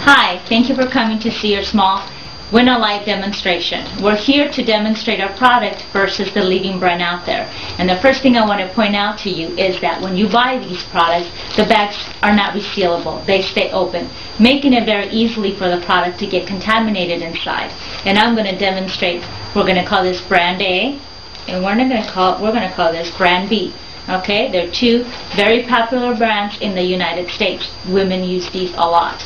Hi, thank you for coming to see your small Winalite demonstration. We're here to demonstrate our product versus the leading brand out there. And the first thing I want to point out to you is that when you buy these products, the bags are not resealable. They stay open, making it very easily for the product to get contaminated inside. And I'm going to demonstrate. We're going to call this brand A, and we're going to call this brand B. Okay, they're two very popular brands in the United States. Women use these a lot.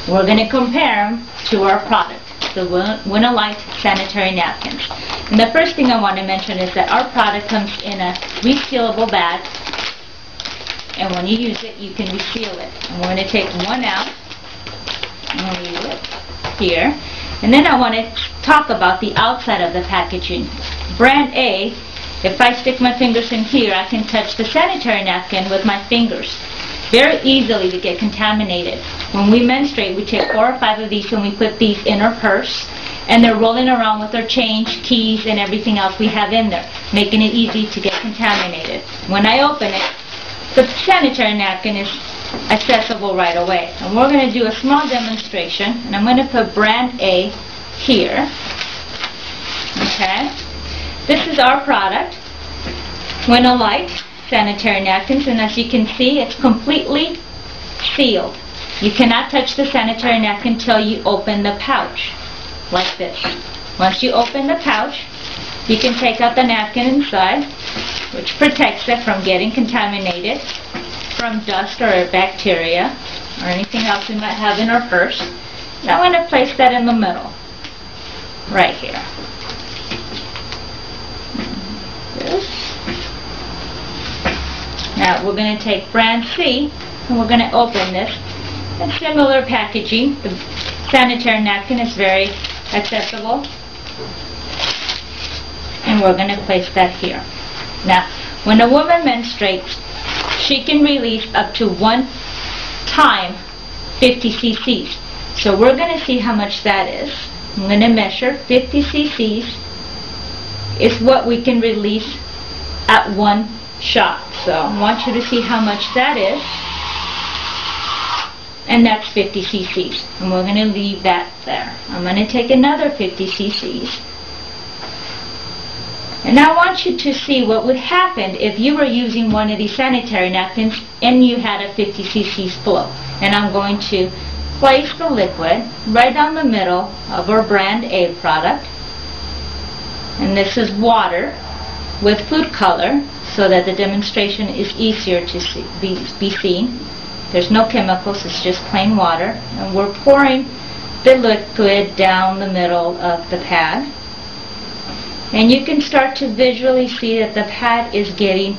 We're going to compare them to our product, the Winalite sanitary napkins. And the first thing I want to mention is that our product comes in a resealable bag, and when you use it, you can reseal it. And we're going to take one out and leave it here. And then I want to talk about the outside of the packaging. Brand A, if I stick my fingers in here, I can touch the sanitary napkin with my fingers. Very easily to get contaminated. When we menstruate, we take 4 or 5 of these and we put these in our purse, and they're rolling around with our change, keys, and everything else we have in there, making it easy to get contaminated. When I open it, the sanitary napkin is accessible right away. And we're going to do a small demonstration, and I'm going to put brand A here. Okay? This is our product, Winalite sanitary napkins, and as you can see, it's completely sealed. You cannot touch the sanitary napkin until you open the pouch, like this. Once you open the pouch, you can take out the napkin inside, which protects it from getting contaminated from dust or bacteria or anything else we might have in our purse. Now I'm going to place that in the middle, right here. Now we're going to take brand C, and we're going to open this. It's similar packaging. The sanitary napkin is very accessible. And we're going to place that here. Now, when a woman menstruates, she can release up to 1 time 50 cc's. So we're going to see how much that is. I'm going to measure 50 cc's is what we can release at one shot. So I want you to see how much that is. And that's 50 cc's. And we're going to leave that there. I'm going to take another 50 cc's. And I want you to see what would happen if you were using one of these sanitary napkins and you had a 50 cc's flow. And I'm going to place the liquid right down the middle of our brand A product. And this is water with food color, so that the demonstration is easier to be seen. There's no chemicals, it's just plain water. And we're pouring the liquid down the middle of the pad. And you can start to visually see that the pad is getting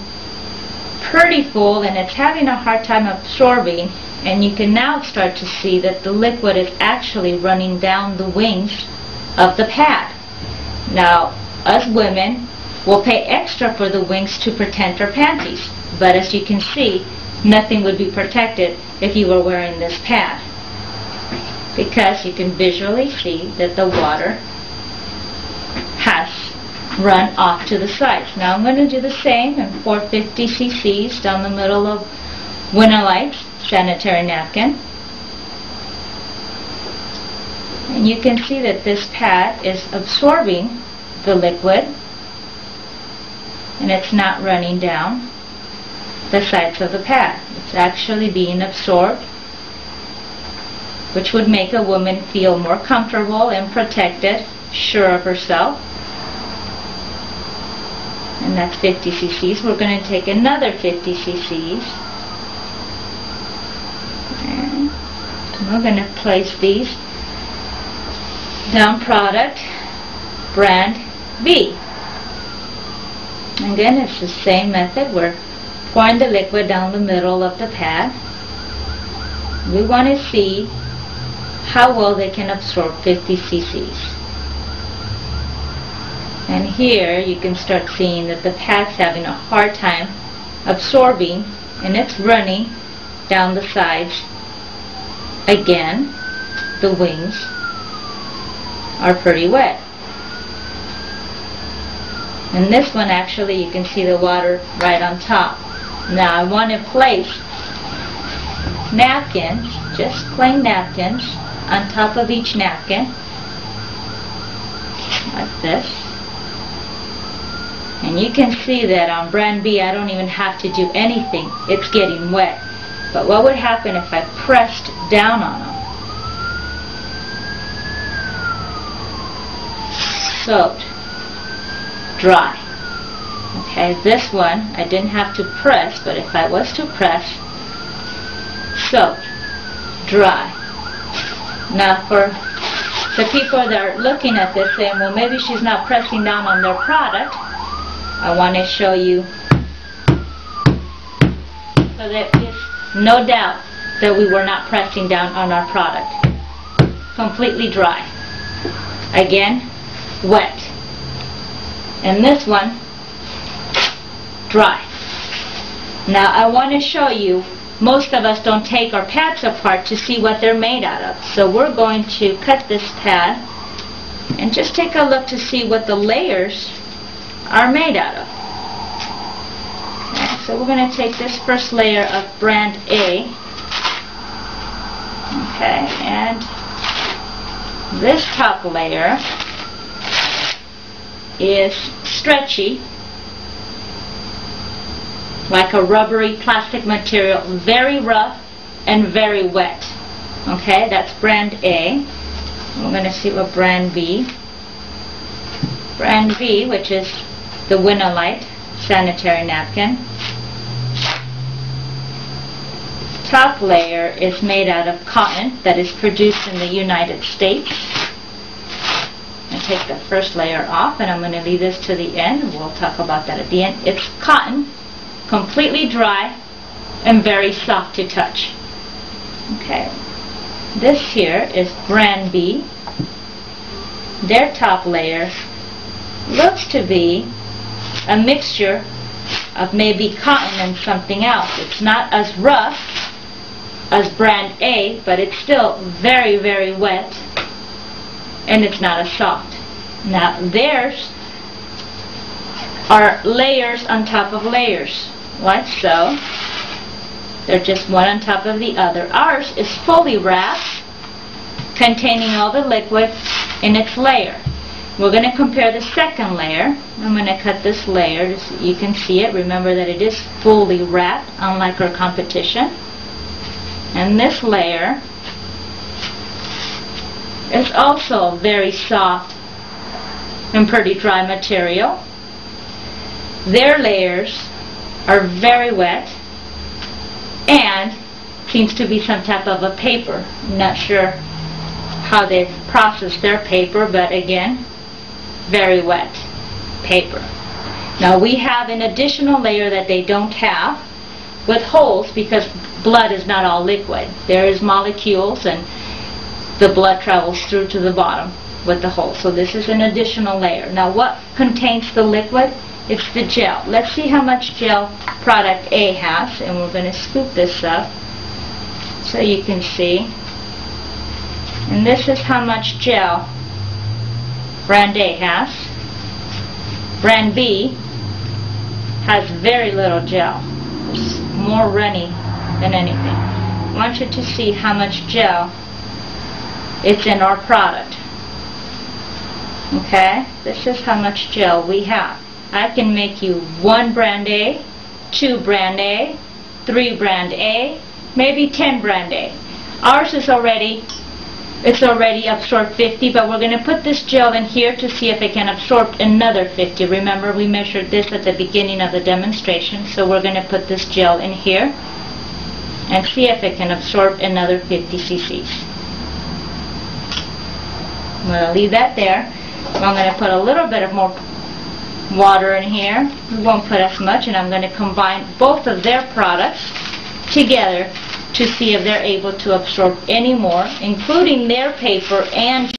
pretty full and it's having a hard time absorbing. And you can now start to see that the liquid is actually running down the wings of the pad. Now, us women will pay extra for the wings to protect our panties. But as you can see, nothing would be protected if you were wearing this pad, because you can visually see that the water has run off to the sides. Now I'm going to do the same and pour 50 cc's down the middle of Winalite's sanitary napkin. And you can see that this pad is absorbing the liquid, and it's not running down the sides of the pad. It's actually being absorbed, which would make a woman feel more comfortable and protected, sure of herself. And that's 50 cc's. We're going to take another 50 cc's. And we're going to place these down product brand B. Again, it's the same method. We're pouring the liquid down the middle of the pad. We want to see how well they can absorb 50 cc's. And here you can start seeing that the pad's having a hard time absorbing, and it's running down the sides. Again, the wings are pretty wet. And this one, actually, you can see the water right on top. Now I want to place napkins, just plain napkins, on top of each napkin, like this. And you can see that on brand B I don't even have to do anything. It's getting wet. But what would happen if I pressed down on them? Soaked, dry. Okay, this one I didn't have to press, but if I was to press, soaked, dry. Now for the people that are looking at this saying, well, maybe she's not pressing down on their product, I want to show you so there is no doubt that we were not pressing down on our product. Completely dry. Again, wet. And this one, dry. Now I want to show you, most of us don't take our pads apart to see what they're made out of. So we're going to cut this pad and just take a look to see what the layers are made out of. Okay, so we're going to take this first layer of brand A. Okay, and this top layer is stretchy, like a rubbery plastic material, very rough and very wet. Okay, that's brand A. We're going to see what brand B. Brand B, which is the Winalite sanitary napkin. Top layer is made out of cotton that is produced in the United States. I take the first layer off, and I'm going to leave this to the end. We'll talk about that at the end. It's cotton, completely dry, and very soft to touch. Okay, this here is brand B. Their top layer looks to be a mixture of maybe cotton and something else. It's not as rough as brand A, but it's still very, very wet, and it's not as soft. Now theirs are layers on top of layers, like so. They're just one on top of the other. Ours is fully wrapped, containing all the liquid in its layer. We're going to compare the second layer. I'm going to cut this layer so you can see it. Remember that it is fully wrapped, unlike our competition. And this layer is also very soft and pretty dry material. Their layers are very wet and seems to be some type of a paper. I'm not sure how they process their paper, but again, very wet paper. Now we have an additional layer that they don't have with holes, because blood is not all liquid. There is molecules and the blood travels through to the bottom with the hole. So this is an additional layer. Now what contains the liquid? It's the gel. Let's see how much gel product A has, and we're going to scoop this up so you can see. And this is how much gel brand A has. Brand B has very little gel. It's more runny than anything. I want you to see how much gel is in our product. Okay, this is how much gel we have. I can make you 1 brand A, 2 brand A, 3 brand A, maybe 10 brand A. Ours is already absorbed 50, but we're going to put this gel in here to see if it can absorb another 50. Remember, we measured this at the beginning of the demonstration, so we're going to put this gel in here and see if it can absorb another 50 cc's. I'm going to leave that there. I'm going to put a little bit of more water in here. We won't put as much, and I'm going to combine both of their products together to see if they're able to absorb any more, including their paper and